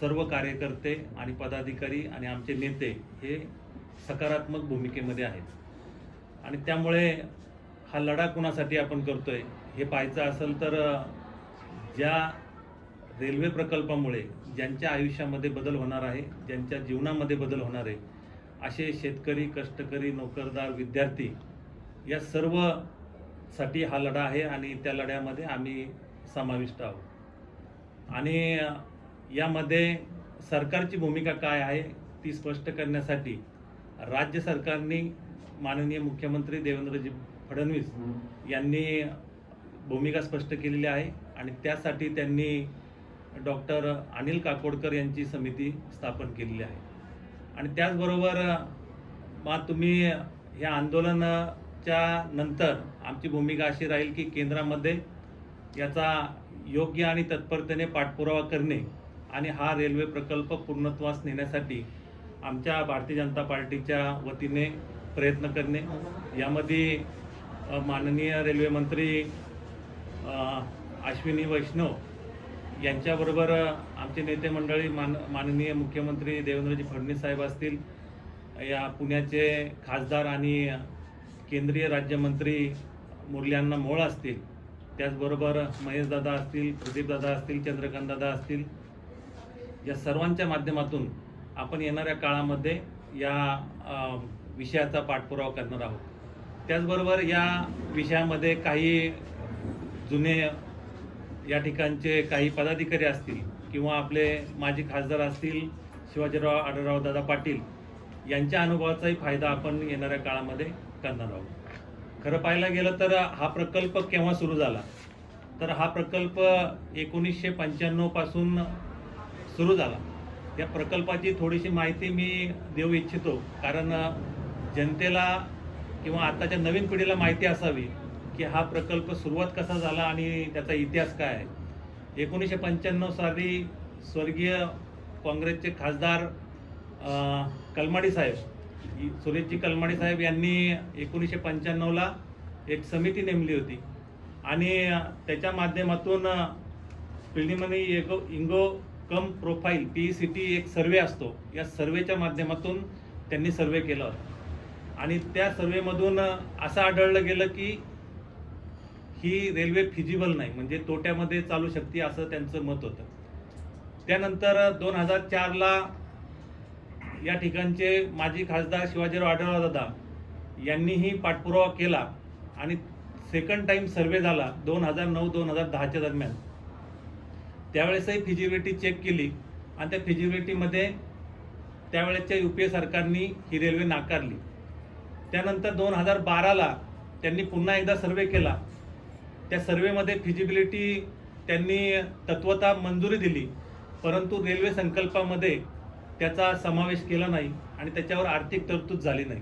सर्व कार्यकर्ते आणि पदाधिकारी आणि आमचे नेते हे सकारात्मक भूमिकेमध्ये आहेत आणि त्यामुळे हा लढा कुणासाठी आपण करतोय हे पाहायचं असेल तर ज्या रेल्वे प्रकल्पामुळे ज्यांच्या आयुष्यामध्ये बदल होणार आहे, ज्यांच्या जीवनामध्ये बदल होणार आहे, असे शेतकरी, कष्टकरी, नोकरदार, विद्यार्थी या सर्वसाठी हा लढा आहे आणि त्या लढ्यामध्ये आम्ही समाविष्ट आहोत. आणि यामध्ये सरकारची भूमिका काय आहे ती स्पष्ट करण्यासाठी राज्य सरकारने माननीय मुख्यमंत्री देवेंद्रजी फडणवीस यांनी भूमिका स्पष्ट केलेली आहे आणि त्यासाठी त्यांनी डॉक्टर अनिल काकोडकर यांची समिती स्थापन केलेली आहे. आणि त्याचबरोबर मग तुम्ही या आंदोलनाच्या नंतर आमची भूमिका अशी राहील की केंद्रामध्ये याचा योग्य आणि तत्परतेने पाठपुरावा करणे आणि हा रेल्वे प्रकल्प पूर्णत्वास नेण्यासाठी आमच्या भारतीय जनता पार्टीच्या वतीने प्रयत्न करणे. यामध्ये माननीय रेल्वे मंत्री अश्विनी वैष्णव यांच्याबरोबर आमचे नेते मंडळी माननीय मुख्यमंत्री देवेंद्रजी फडणवीस साहेब असतील, या पुण्याचे खासदार आणि केंद्रीय राज्यमंत्री मुरलीअण्णा मोहोळ असतील, त्याचबरोबर महेशदादा असतील, प्रदीपदादा असतील, चंद्रकांतदादा असतील, या सर्वांच्या माध्यमातून आपण येणाऱ्या काळामध्ये या विषयाचा पाठपुरावा करणार आहोत. त्याचबरोबर या विषयामध्ये काही जुने या ठिकाणचे काही पदाधिकारी असतील किंवा आपले माजी खासदार असतील शिवाजीराव आढळराव दादा पाटील यांच्या अनुभवाचाही फायदा आपण येणाऱ्या काळामध्ये करणार आहोत. खरं पाहायला गेलं तर हा प्रकल्प केव्हा सुरू झाला तर हा प्रकल्प 1995 पासून सुरू झाला. या प्रकल्पाची थोडीशी माहिती मी देऊ इच्छितो, कारण जनतेला किंवा आताच्या नवीन पिढीला माहिती असावी की हा प्रकल्प सुरुवात कसा झाला आणि त्याचा इतिहास काय आहे. 1995 साली स्वर्गीय काँग्रेसचे खासदार कलमाडी साहेब, सुरेशजी कलमाडी साहेब यांनी 1995ला एक समिती नेमली होती आणि त्याच्या माध्यमातून प्रिलिमिनरी इन्कम प्रोफाईल PECT एक सर्वे असतो, या सर्वेच्या माध्यमातून त्यांनी सर्वे केला होता आणि त्या सर्वेमधून असं आढळलं गेलं की ही रेल्वे फिजिबल नाही, म्हणजे तोट्यामध्ये चालू शकते असं त्यांचं मत होतं. त्यानंतर 2004ला या ठिकाणचे माजी खासदार शिवाजीराव आढळराव दादा यांनीही पाठपुरावा केला आणि सेकंड टाइम सर्वे झाला 2009-2010च्या दरम्यान. त्यावेळेसही फिजिबिलिटी चेक केली आणि त्या फिजिबिलिटीमध्ये त्यावेळेसच्या UPA सरकारने ही रेल्वे नाकारली. त्यानंतर 2012ला त्यांनी पुन्हा एकदा सर्वे केला. त्या सर्वेमध्ये फिजिबिलिटी त्यांनी तत्वता मंजुरी दिली, परंतु रेल्वे संकल्पामध्ये त्याचा समावेश केला नाही आणि त्याच्यावर आर्थिक तरतूद झाली नाही.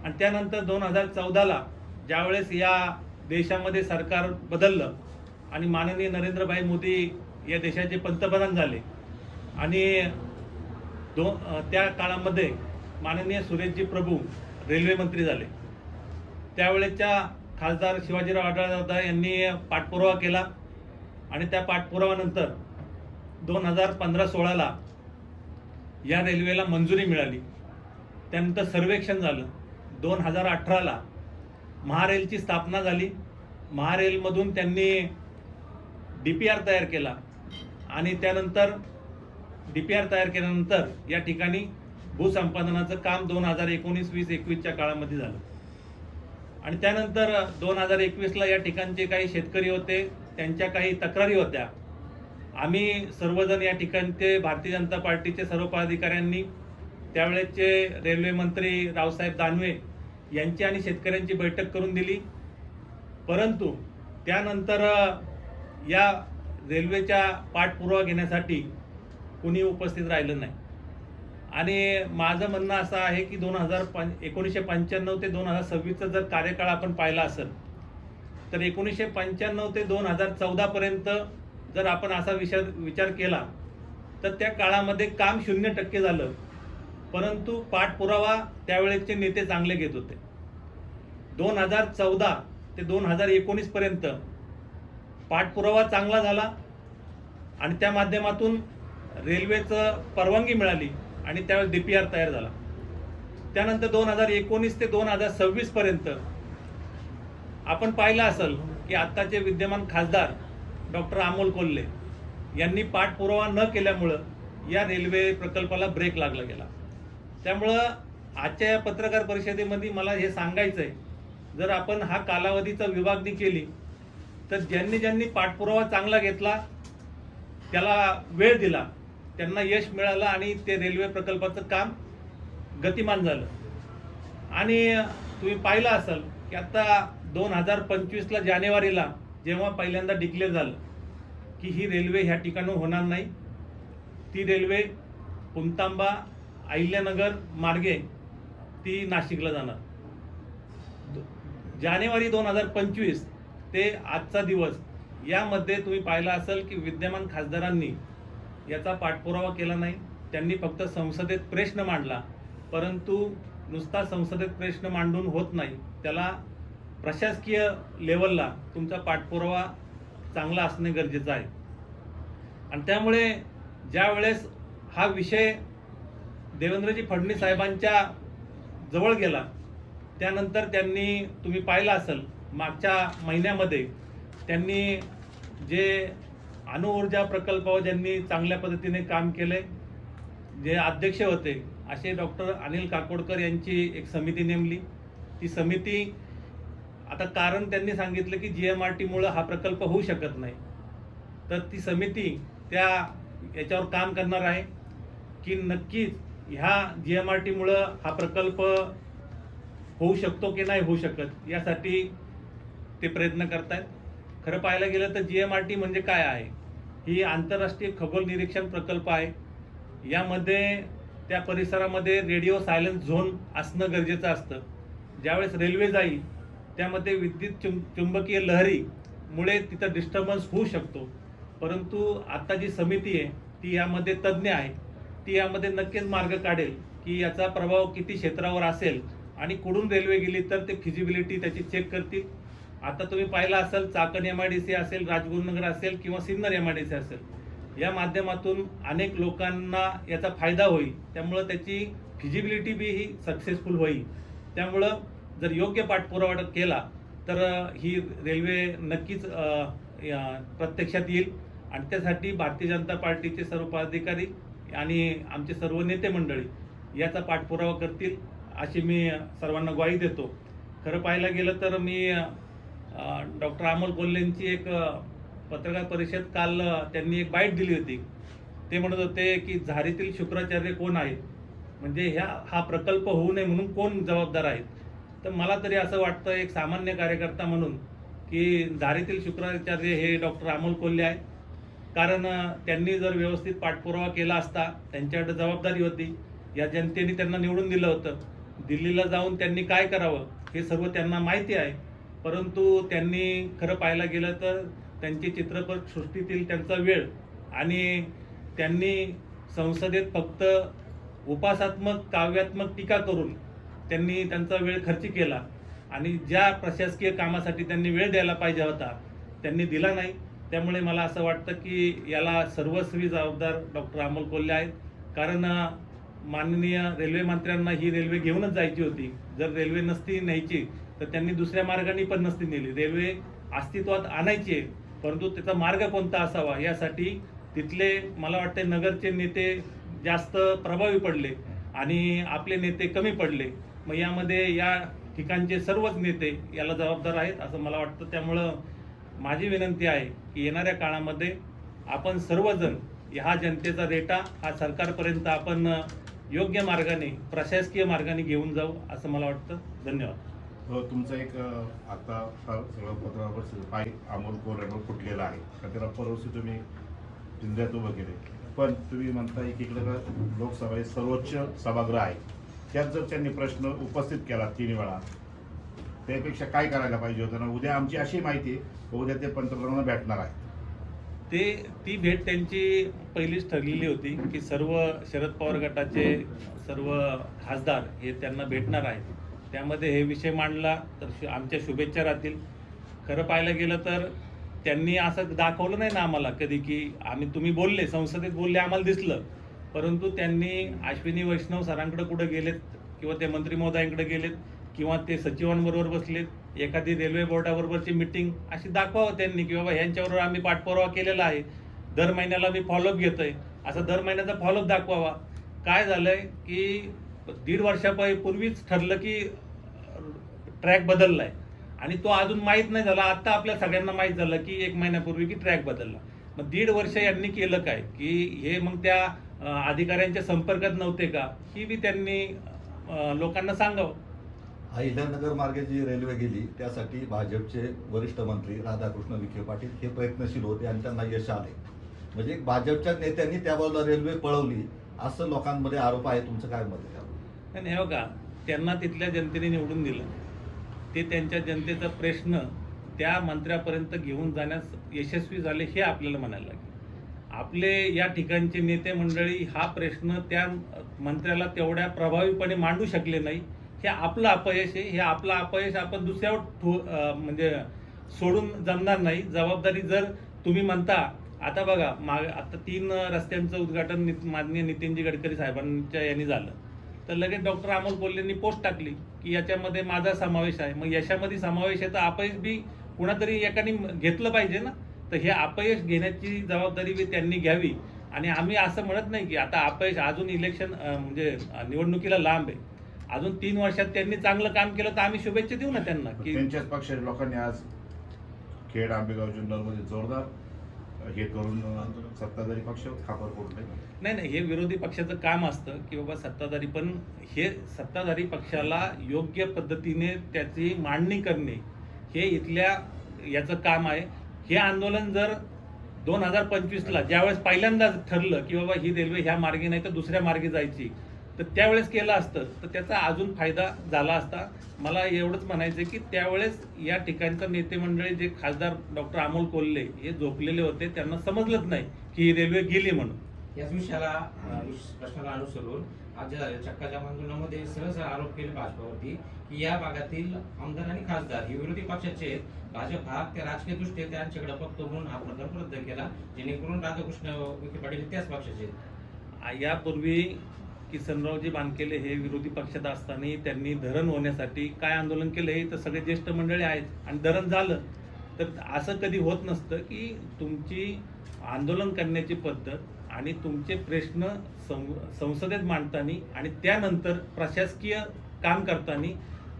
आणि त्यानंतर 2014ला ज्यावेळेस या देशामध्ये सरकार बदललं आणि माननीय नरेंद्रभाई मोदी या देशाचे पंतप्रधान झाले आणि त्या काळामध्ये माननीय सुरेशजी प्रभू रेल्वे मंत्री झाले. त्यावेळेच्या खासदार शिवाजीराव आढळराव यांनी पाठपुरावा केला आणि त्या पाठपुराव्यानंतर 2015-16ला या रेल्वेला मंजुरी मिळाली. त्यानंतर सर्वेक्षण झालं. 2018ला महारेलची स्थापना झाली. महारेलमधून त्यांनी DPR तयार केला आणि त्यानंतर DPR तयार केल्यानंतर या ठिकाणी भूसंपादनाचं काम 2019-20-21च्या काळामध्ये झालं. आणि त्यानंतर 2021ला या ठिकाणचे काही शेतकरी होते, त्यांच्या काही तक्रारी होत्या. आम्ही सर्वजण या ठिकाणचे भारतीय जनता पार्टीचे सर्व पदाधिकाऱ्यांनी त्यावेळेचे रेल्वे मंत्री रावसाहेब दानवे यांची आणि शेतकऱ्यांची बैठक करून दिली, परंतु त्यानंतर या रेल्वेच्या पाठपुरावा घेण्यासाठी कुणी उपस्थित राहिलं नाही. आणि माझं म्हणणं असं आहे की 1995 ते 2026चा जर कार्यकाळ आपण पाहिला असेल तर 1995 ते 2014 पर्यंत जर आपण असा विचार केला तर त्या काळामध्ये काम 0% झालं, परंतु पाठपुरावा त्यावेळेचे नेते चांगले घेत होते. 2014 ते 2019 पर्यंत पाठपुरावा चांगला झाला आणि त्या माध्यमातून रेल्वेचं परवानगी मिळाली आणि त्यावेळेस DPR तयार झाला. त्यानंतर 2019 ते 2026 पर्यंत आपण पाहिलं असेल की आत्ताचे विद्यमान खासदार डॉक्टर अमोल कोल्हे यांनी पाठपुरावा न केल्यामुळं या रेल्वे प्रकल्पाला ब्रेक लागला गेला. त्यामुळं आजच्या या पत्रकार परिषदेमध्ये मला हे सांगायचं आहे, जर आपण हा कालावधीचा विभागणी केली तर ज्यांनी ज्यांनी पाठपुरावा चांगला घेतला, त्याला वेळ दिला, त्यांना यश मिळालं आणि ते रेल्वे प्रकल्पाचं काम गतिमान झालं. आणि तुम्ही पाहिलं असेल की आता 2025ला जानेवारीला जेव्हा पहिल्यांदा डिक्लेअर झालं की ही रेल्वे ह्या ठिकाणून होणार नाही, ती रेल्वे पुणतांबा अहिल्यानगर मार्गे ती नाशिकला जाणार. जानेवारी 2025 ते आजचा दिवस यामध्ये तुम्ही पाहिलं असेल की विद्यमान खासदारांनी याचा पाठपुरावा केला नाही. त्यांनी फक्त संसदेत प्रश्न मांडला, परंतु नुसता संसदेत प्रश्न मांडून होत नाही, त्याला प्रशासकीय लेवलला तुमचा पाठपुरावा चांगला असणे गरजेचं आहे. आणि त्यामुळे ज्या वेळेस हा विषय देवेंद्रजी फडणवीस साहेबांच्या जवळ गेला, त्यानंतर त्यांनी तुम्ही पाहिलं असेल मागच्या महिन्यामध्ये त्यांनी जे अणुऊर्जा प्रकल्पावर ज्यांनी चांगल्या पद्धतीने काम केले, जे अध्यक्ष होते असे डॉक्टर अनिल काकोडकर यांची एक समिती नेमली. ती समिती आता कारण त्यांनी सांगितलं की GMRTमुळं हा प्रकल्प होऊ शकत नाही, तर ती समिती याच्यावर काम करणार आहे की नक्कीच ह्या GMRTमुळं हा प्रकल्प होऊ शकतो की नाही होऊ शकत, यासाठी ते प्रयत्न करतायत. खरं पाहायला गेलं तर GMRT म्हणजे काय आहे, ही आंतरराष्ट्रीय खगोल निरीक्षण प्रकल्प आहे. यामध्ये त्या परिसरामध्ये रेडिओ सायलेन्स झोन असणं गरजेचं असतं. ज्यावेळेस रेल्वे जाईल त्यामध्ये विद्युत चुंबकीय लहरीमुळे तिथं डिस्टर्बन्स होऊ शकतो, परंतु आता जी समिती आहे ती यामध्ये तज्ज्ञ आहे, ती यामध्ये नक्कीच मार्ग काढेल की याचा प्रभाव किती क्षेत्रावर असेल आणि कुठून रेल्वे गेली तर ते फिजिबिलिटी त्याची चेक करतील. आता तुम्ही पाहिलं असेल चाकण MIDC असेल, राजगुरुनगर असेल किंवा सिन्नर MIDC असेल, या माध्यमातून अनेक लोकांना याचा फायदा होईल. त्यामुळं त्याची फिजिबिलिटी बी ही सक्सेसफुल होईल. त्यामुळं जर योग्य पाठपुरावा केला तर ही रेल्वे नक्कीच प्रत्यक्षात येईल. आणि त्यासाठी भारतीय जनता पार्टीचे सर्व पदाधिकारी आणि आमचे सर्व नेते मंडळी याचा पाठपुरावा करतील अशी मी सर्वांना ग्वाही देतो. खरं पाहायला गेलं तर मी डॉक्टर अमोल कोल्हेंची एक पत्रकार परिषद काल त्यांनी एक बाईट दिली होती. ते म्हणत होते की झारीतील शुक्राचार्य कोण आहेत, म्हणजे हा प्रकल्प होऊ नये म्हणून कोण जबाबदार आहेत. तर मला तरी असं वाटतं एक सामान्य कार्यकर्ता म्हणून की झारीतील शुक्राचार्य हे डॉक्टर अमोल कोल्हे आहे. कारण त्यांनी जर व्यवस्थित पाठपुरावा केला असता, त्यांच्याकडे जबाबदारी होती, या जनतेने त्यांना निवडून दिलं होतं, दिल्लीला जाऊन त्यांनी काय करावं हे सर्व त्यांना माहिती आहे. परंतु त्यांनी खरं पाहायला गेलं तर त्यांची चित्रपट सृष्टीतील त्यांचा वेळ आणि त्यांनी संसदेत फक्त उपासात्मक काव्यात्मक टीका करून त्यांनी त्यांचा वेळ खर्च केला आणि ज्या प्रशासकीय कामासाठी त्यांनी वेळ द्यायला पाहिजे होता त्यांनी दिला नाही. त्यामुळे मला असं वाटतं की याला सर्वस्वी जबाबदार डॉक्टर अमोल कोल्हे आहेत. कारण माननीय रेल्वे मंत्र्यांना ही रेल्वे घेऊनच जायची होती. जर रेल्वे नसती न्यायची तर त्यांनी दुसऱ्या मार्गाने पण नसती नेली. रेल्वे अस्तित्वात आणायची, परंतु त्याचा मार्ग कोणता असावा यासाठी तिथले मला वाटते नगरचे नेते जास्त प्रभावी पडले आणि आपले नेते कमी पडले. मग यामध्ये या ठिकाणचे सर्वच नेते याला जबाबदार आहेत असं मला वाटतं. त्यामुळं माझी विनंती आहे की येणाऱ्या काळामध्ये आपण सर्वजण ह्या जनतेचा रेटा हा सरकारपर्यंत आपण योग्य मार्गाने प्रशासकीय मार्गाने घेऊन जाऊ असं मला वाटतं. धन्यवाद. तुमचं एक आता सगळं पत्रावर पाय अमोल कोल्हेवर फुटलेला आहे का, त्याला परवर्षी तुम्ही जिल्ह्यात उभं केले, पण तुम्ही म्हणता एकीकडे लोकसभेत सर्वोच्च सभागृह आहे, त्यात जर त्यांनी प्रश्न उपस्थित केला 3 वेळा, त्यापेक्षा काय करायला पाहिजे होतं ना? उद्या आमची अशी माहिती उद्या ते पंतप्रधानांना भेटणार आहे. ती भेट त्यांची पहिलीच ठरलेली होती की सर्व शरद पवार गटाचे सर्व खासदार हे त्यांना भेटणार आहेत. त्यामध्ये हे विषय मांडला तर आमच्या शुभेच्छा राहतील. खरं पाहायला गेलं तर त्यांनी असं दाखवलं नाही ना आम्हाला कधी की तुम्ही बोलले संसदेत बोलले आम्हाला दिसलं, परंतु त्यांनी अश्विनी वैष्णव सरांकडे कुठं गेलेत किंवा ते मंत्री महोदयांकडे गेलेत किंवा ते सचिवांबरोबर बसलेत, एखादी रेल्वे बोर्डाबरोबरची मिटिंग अशी दाखवावं त्यांनी की बाबा ह्यांच्याबरोबर आम्ही पाठपुरावा केलेला आहे, दर महिन्याला मी फॉलोअप घेतोय, असं दर महिन्याचा फॉलोअप दाखवावा. काय झालंय की 1.5 वर्षापूर्वीच ठरलं की ट्रॅक बदललाय आणि तो अजून माहीत नाही झाला. आता आपल्या सगळ्यांना माहीत झालं की 1 महिन्यापूर्वी की ट्रॅक बदलला. मग 1.5 वर्ष यांनी केलं काय की हे मग त्या अधिकाऱ्यांच्या संपर्कात नव्हते का, ही बी त्यांनी लोकांना सांगावं. अहिल्यानगर मार्गे जी रेल्वे गेली त्यासाठी भाजपचे वरिष्ठ मंत्री राधाकृष्ण विखे पाटील हे प्रयत्नशील होते आणि त्यांना यश आले. म्हणजे भाजपच्या नेत्यांनी त्या बाजूला रेल्वे पळवली असं लोकांमध्ये आरोप आहे. तुमचं काय मत आहे? नाही हो का, त्यांना तिथल्या जनतेने निवडून दिलं, ते त्यांच्या जनतेचा प्रश्न त्या मंत्र्यापर्यंत घेऊन जाण्यास यशस्वी झाले हे आपल्याला म्हणायला लागेल. आपले या ठिकाणचे नेते मंडळी हा प्रश्न त्या मंत्र्याला तेवढ्या प्रभावीपणे मांडू शकले नाही. हे आपलं अपयश आहे. हे आपलं अपयश आपण दुसऱ्यावर म्हणजे सोडून जमणार नाही. जबाबदारी जर तुम्ही म्हणता, आता बघा आता 3 रस्त्यांचं उद्घाटन माननीय नितीनजी गडकरी साहेबांच्या यांनी झालं, तर लगेच डॉक्टर अमोल कोल्हेंनी पोस्ट टाकली की याच्यामध्ये माझा समावेश आहे. मग यशामध्ये समावेश आहे तर अपयश बी कुणातरी एकाने घेतलं पाहिजे ना. तर हे अपयश घेण्याची जबाबदारी बी त्यांनी घ्यावी. आणि आम्ही असं म्हणत नाही की आता अपयश अजून इलेक्शन म्हणजे निवडणुकीला लांब आहे, अजून 3 वर्षात त्यांनी चांगलं काम केलं तर आम्ही शुभेच्छा देऊ ना त्यांना. की त्यांच्याच पक्षाच्या लोकांनी आज खेड, आंबेगाव, जुन्नरमध्ये जोरदार हे करून सत्ताधारी पक्षावर खापर फोडले. नाही, हे विरोधी पक्षाचं काम असतं की बाबा सत्ताधारी, पण हे सत्ताधारी पक्षाला योग्य पद्धतीने त्याची मांडणी करणे हे इथल्या याचं काम आहे. हे आंदोलन जर 2025ला ज्यावेळेस पहिल्यांदा ठरलं की बाबा ही रेल्वे ह्या मार्गे नाही तर दुसऱ्या मार्गे जायची, तर त्यावेळेस केलं असतं तर त्याचा अजून फायदा झाला असता. मला एवढंच म्हणायचं की त्यावेळेस या ठिकाणचं नेते मंडळी जे खासदार डॉक्टर अमोल कोल्हे हे झोपलेले होते, त्यांना समजलंच नाही की ही रेल्वे गेली म्हणून. याच प्रश्नाला अनुसरून आज चक्काजाम आंदोलनामध्ये सहज आरोप केले भाजपावरती की या भागातील आमदार आणि खासदार हे विरोधी पक्षाचे आहेत. भाजप हा त्या राजकीय दृष्ट्या त्यांच्याकडे बघतो म्हणून हा प्रकल्प रद्द केला, जेणेकरून राधाकृष्ण विखे पाटील त्याच पक्षाचे आहेत. यापूर्वी किसनरावजी बानकेले हे विरोधी पक्षात असताना त्यांनी धरण होण्यासाठी काय आंदोलन केलं हे तर सगळे ज्येष्ठ मंडळी आहेत आणि धरण झालं. तर असं कधी होत नसतं की तुमची आंदोलन करण्याची पद्धत आणि तुमचे प्रश्न संसदेत मांडताना आणि त्यानंतर प्रशासकीय काम करताना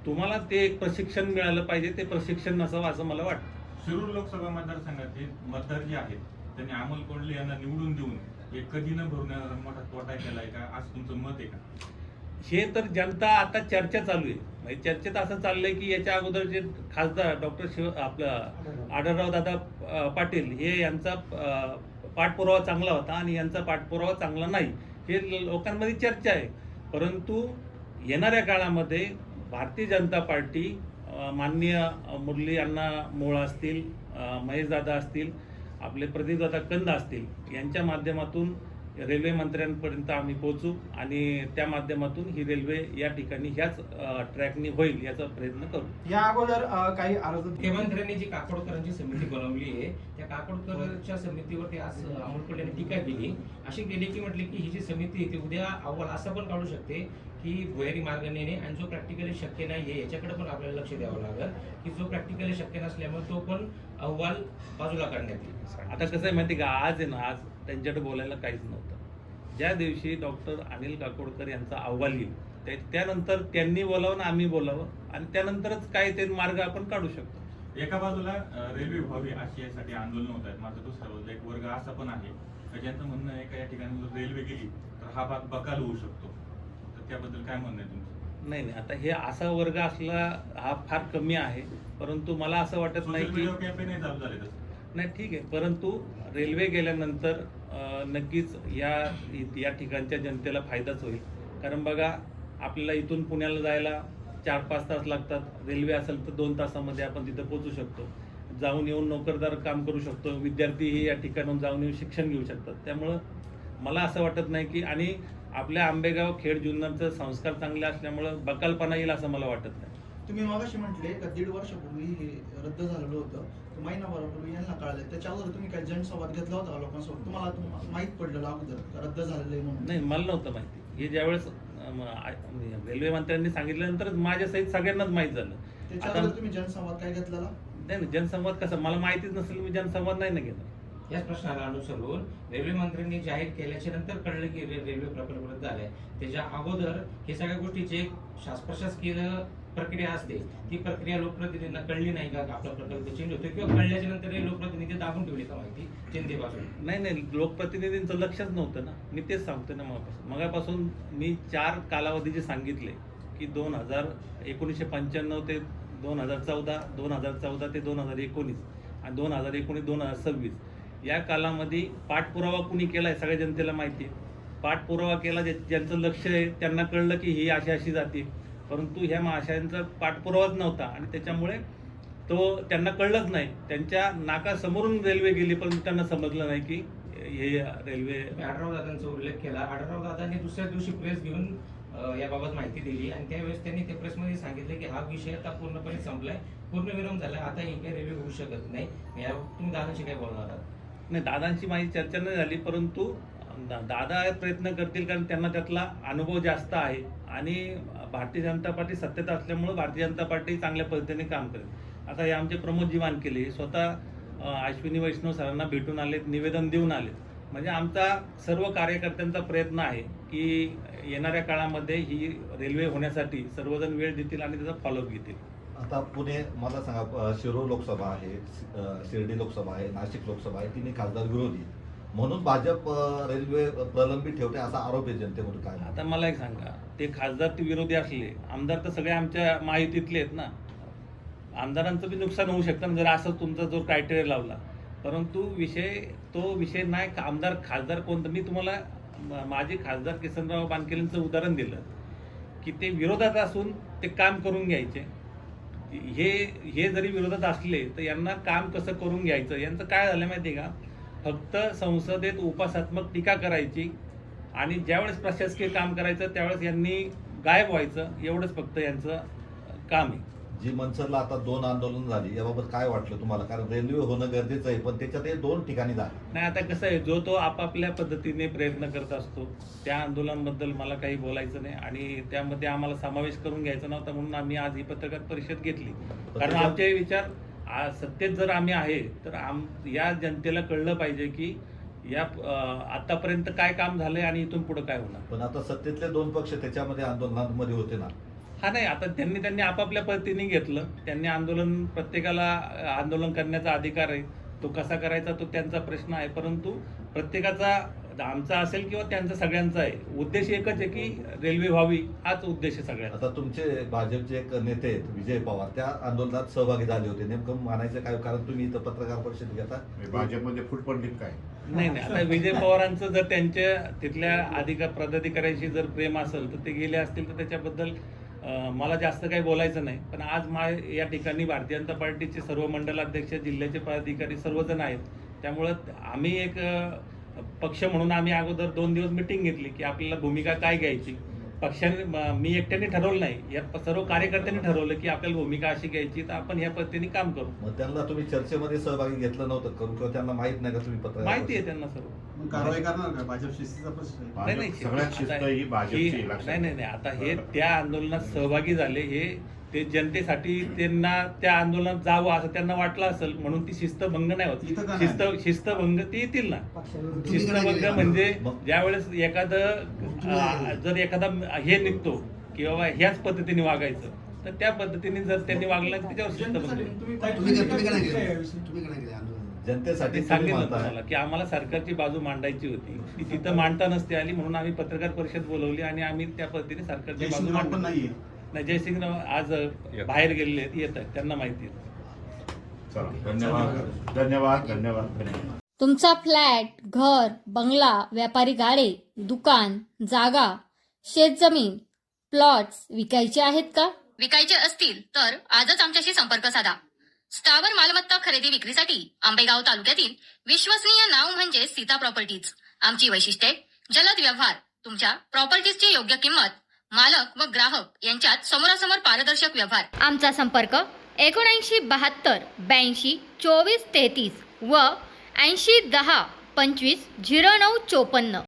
तुम्हाला ते एक प्रशिक्षण मिळालं पाहिजे. ते प्रशिक्षण नसावं असं मला वाटतं. शिरूर लोकसभा मतदारसंघाचे मतदार जे आहेत त्यांनी अमोल कोल्हे यांना निवडून देऊन एक कधी न भरण्याचा मोठा तोटा केलाय का, असं तुमचं मत आहे का? हे तर जनता आता चर्चा चालू आहे. म्हणजे चर्चेत असं चाललंय की याच्या अगोदर जे खासदार डॉक्टर आढळराव दादा पाटील हे यांचा पाठपुरावा चांगला होता आणि यांचा पाठपुरावा चांगला नाही, हे लोकांमध्ये चर्चा आहे. परंतु येणाऱ्या काळामध्ये भारतीय जनता पार्टी माननीय मुरली अण्णा मोळ असतील, महेशदादा असतील, आपले प्रदीपदादा कंद असतील, यांच्या माध्यमातून रेल्वे मंत्र्यांपर्यंत आम्ही पोहोचू आणि त्या माध्यमातून ही रेल्वे या ठिकाणी ह्याच ट्रॅकनी होईल याचा प्रयत्न करू. या अगोदर काही अर्ज मुख्यमंत्र्यांनी जी काकोडकरांची समिती बनवली आहे त्या काकोडकरच्या समितीवरती आज अमोल कोल्हे यांनी टीका केली, अशी केली की म्हटली की ही जी समिती ती उद्या अहवाल असं पण काढू शकते की भुयारी मार्गाने आणि जो प्रॅक्टिकली शक्य नाही आहे याच्याकडे पण आपल्याला लक्ष द्यावं लागेल की जो प्रॅक्टिकली शक्य नसल्यामुळे तो पण अहवाल बाजूला काढण्यात येईल. आता कसं आहे माहिती का, आज आहे ना, आज त्यांच्याकडे बोलायला काहीच नव्हतं. ज्या दिवशी डॉक्टर अनिल काकोडकर यांचा अहवाल येईल त्यानंतर त्यांनी बोलावं ना आम्ही बोलावं आणि त्यानंतरच काय ते मार्ग आपण काढू शकतो. एका बाजूला रेल्वे व्हावी अशी यासाठी आंदोलन होत आहेत, मात्र दुसऱ्या बाजूला एक वर्ग असा पण आहे का ज्यांचं म्हणणं आहे का या ठिकाणी जर रेल्वे गेली तर हा भाग बकाल होऊ शकतो. तर त्याबद्दल काय म्हणणं आहे तुमचं? नाही, आता हे असा वर्ग असला हा फार कमी आहे, परंतु मला असं वाटत नाही की कॅम्पेन चालू झाले तसं. नाही, ठीक आहे, परंतु रेल्वे गेल्यानंतर नक्कीच या ठिकाणच्या जनतेला फायदाच होईल. कारण बघा, आपल्याला इथून पुण्याला जायला 4-5 तास लागतात, रेल्वे असेल तर 2 तासामध्ये आपण तिथं पोहोचू शकतो. जाऊन येऊन नोकरदार काम करू शकतो, विद्यार्थीही या ठिकाणून जाऊन येऊन शिक्षण घेऊ शकतात. त्यामुळं मला असं वाटत नाही की, आणि आपल्या आंबेगाव खेड जुन्नरचं संस्कार चांगले असल्यामुळं बकालपणा येईल असं मला वाटत नाही. तुम्ही मगाशी म्हटले का 1.5 वर्षापूर्वी हे रद्द झालेलं होतं, तर महिनाभरापूर्वी यांना कळालं. त्याच्या अगोदर तुम्ही काय जनसंवाद घेतला होता का लोकांसोबत? तुम्हाला माहित पडलेलं अगोदर का रद्द झालेलं आहे म्हणून? नाही, मला नव्हतं माहिती. हे ज्यावेळेस रेल्वे मंत्र्यांनी सांगितल्यानंतर माझ्यासहित सगळ्यांनाच माहीत झालं. त्याच्या आता अगोदर तुम्ही जनसंवाद काय घेतलेला? नाही, जनसंवाद कसा मला माहितीच नसेल, मी जनसंवाद नाही ना घेणार. याच प्रश्नाला अनुसरून रेल्वे मंत्र्यांनी जाहीर केल्याच्या नंतर कळलं की रेल्वे प्रकल्प रद्द झालाय. त्याच्या अगोदर हे सगळ्या गोष्टीची एक प्रशासकीय प्रक्रिया असते. ती प्रक्रिया लोकप्रतिनिधींना कळली नाही का आपला प्रकल्प चेंज होतो, किंवा कळल्याच्या नंतर हे लोकप्रतिनिधी दाबून ठेवली का माहिती जनतेपासून? नाही, लोकप्रतिनिधींचं लक्षच नव्हतं ना. मी तेच सांगतो ना मगापासून मी 4 कालावधी जे सांगितले की 1995 ते 2014, 2014 ते 2019 आणि 2019-2026 या कालामध्ये पाठपुरावा कुणी केलाय सगळ्या जनतेला माहिती आहे. पाठपुरावा केला ज्यांचं लक्ष आहे त्यांना कळलं की ही अशी जाते, परंतु ह्या महाशयांचा पाठपुरावाच नव्हता आणि त्याच्यामुळे त्यांना कळलंच नाही. त्यांच्या नाकासमोरून रेल्वे गेली, पण त्यांना समजलं नाही की हे रेल्वे. आढळराव दादांचा उल्लेख केला. आढळराव दादांनी दुसऱ्या दिवशी प्रेस घेऊन याबाबत माहिती दिली आणि त्यावेळेस त्यांनी त्या प्रेसमध्ये सांगितलं की हा विषय आता पूर्णपणे संपलाय, पूर्णविराम झालाय, आता ही काही रेल्वे होऊ शकत नाही. तुम्ही दादांशी काय बोलणार आहात? नाही, दादांची माझी चर्चा नाही झाली, परंतु दादा प्रयत्न करतील, कारण त्यांना त्यातला अनुभव जास्त आहे आणि भारतीय जनता पार्टी सत्तेत असल्यामुळे भारतीय जनता पार्टी चांगल्या पद्धतीने काम करेल. आता हे आमचे प्रमोदजी वानखेडे स्वतः अश्विनी वैष्णव सरांना भेटून आलेत, निवेदन देऊन आलेत. म्हणजे आमचा सर्व कार्यकर्त्यांचा प्रयत्न आहे की येणाऱ्या काळामध्ये ही रेल्वे होण्यासाठी सर्वजण वेळ देतील आणि त्याचा फॉलोअप घेतील. आता पुणे, मला सांगा, शिरूर लोकसभा आहे, शिर्डी लोकसभा आहे, नाशिक लोकसभा आहे, तिन्ही खासदार विरोधी, म्हणून भाजप रेल्वे प्रलंबित ठेवते असा आरोप आहे जनतेमधून. काय आता मला एक सांगा, ते खासदार ते विरोधी असले, आमदार तर सगळे आमच्या माहितीतले आहेत ना. आमदारांचं बी नुकसान होऊ शकतं ना जर असं तुमचा जो क्रायटेरिया लावला. परंतु तो विषय नाही. आमदार खासदार कोणतं, मी तुम्हाला माझे खासदार किसनराव बानखेडेंचं उदाहरण दिलं की ते विरोधात असून ते काम करून घ्यायचे. हे जरी विरोधात असले तर यांना काम कसं करून घ्यायचं, यांचं काय झालं माहिती आहे का, फक्त संसदेत उपासात्मक टीका करायची आणि ज्यावेळेस प्रशासकीय काम करायचं त्यावेळेस यांनी गायब व्हायचं, एवढंच फक्त यांचं काम आहे. जी मनसरला आता 2 आंदोलन झाली, याबाबत काय वाटलं तुम्हाला? कारण रेल्वे होणं गरजेचं आहे, पण त्याच्यात हे 2 ठिकाणी झालं. नाही, आता कसं आहे, जो आपापल्या पद्धतीने प्रयत्न करत असतो. त्या आंदोलनाबद्दल मला काही बोलायचं नाही आणि त्यामध्ये आम्हाला समावेश करून घ्यायचा नव्हता, म्हणून आम्ही आज ही पत्रकार परिषद घेतली. कारण आमचे विचार, सत्तेत जर आम्ही आहे तर या जनतेला कळलं पाहिजे की या आतापर्यंत काय काम झालंय आणि इथून पुढे काय होणार. पण आता सत्तेतले 2 पक्ष त्याच्यामध्ये आंदोलनामध्ये होते ना. हा, नाही, आता त्यांनी आपापल्या पद्धतीने घेतलं. त्यांनी प्रत्येकाला आंदोलन करण्याचा अधिकार आहे. तो कसा करायचा तो त्यांचा प्रश्न आहे, परंतु प्रत्येकाचा, आमचा असेल किंवा त्यांचा, सगळ्यांचा आहे, उद्देश एकच आहे की रेल्वे व्हावी, हाच उद्देश आहे सगळ्यांचा. आता तुमचे भाजपचे एक नेते आहेत विजय पवार, त्या आंदोलनात सहभागी झाले होते. नेमकं म्हणायचं काय, कारण तुम्ही इथं पत्रकार परिषद घेता, भाजपमध्ये फूट पडली काय? नाही, आता विजय पवारांचं जर त्यांच्या तिथल्या पदाधिकाऱ्यांशी जर प्रेम असेल तर ते गेले असतील तर त्याच्याबद्दल मला जास्त काही बोलायचं नाही. पण आज या ठिकाणी भारतीय जनता पार्टीचे सर्व मंडलाध्यक्ष, जिल्ह्याचे पदाधिकारी सर्वजण आहेत. त्यामुळं आम्ही एक पक्ष म्हणून आम्ही अगोदर 2 दिवस मिटिंग घेतली की आपल्याला भूमिका काय घ्यायची. पक्षाने, मी एकट्याने ठरवलं नाही, या सर्व कार्यकर्त्यांनी ठरवलं की आपल्याला भूमिका अशी घ्यायची, तर आपण ह्या पद्धतीने काम करू. मग त्यांना तुम्ही चर्चेमध्ये सहभागी घेतलं नव्हतं करून, किंवा त्यांना माहित नाही का तुम्ही पत्रकार? माहिती आहे त्यांना सर्व. मग कारवाई करणार का? भाजप शिस्तीचा प्रश्न आहे. नाही, सगळ्यात शिस्त आता ही भाजपची, लक्षात नाही, आता हे त्या आंदोलनात सहभागी झाले, हे ते जनतेसाठी त्यांना त्या आंदोलनात जावं असं त्यांना वाटलं असेल, म्हणून ती शिस्तभंग नाही इथं का होत. शिस्तभंग ते येतील ना. शिस्तभंग म्हणजे ज्यावेळेस जर एखादा हे निघतो की बाबा ह्याच पद्धतीने वागायचं, तर त्या पद्धतीने जर त्यांनी वागलं तर त्याच्यावर शिस्तभंग आहे. जनतेसाठी ते सांगितलं तुम्हाला की आम्हाला सरकारची बाजू मांडायची होती, ती तिथं मांडता नसते आली, म्हणून आम्ही पत्रकार परिषद बोलवली आणि आम्ही त्या पद्धतीने सरकारची बाजू जयसिंगराव पण मांडली. नाहीये. नाही, जयसिंगराव आज बाहेर गेलेले आहेत, येत आहेत, त्यांना माहिती आहे. चला, धन्यवाद. तुमचा फ्लॅट, घर, बंगला, व्यापारी गाडे, दुकान, जागा, शेतजमीन, प्लॉट्स विकायचे आहेत का? विकायचे असतील तर आजच आमच्याशी संपर्क साधा. स्थावर मालमत्ता खरेदी विक्रीसाठी आंबेगाव तालुक्यातील विश्वसनीय नाव म्हणजे सीता प्रॉपर्टीज. आमची वैशिष्ट्ये: जलद व्यवहार, तुमच्या प्रॉपर्टीजची योग्य किंमत, मालक व ग्राहक यांच्यात समोरासमोर पारदर्शक व्यवहार. आमचा संपर्क 7972 82 24 33 व 80 10 25 09 54.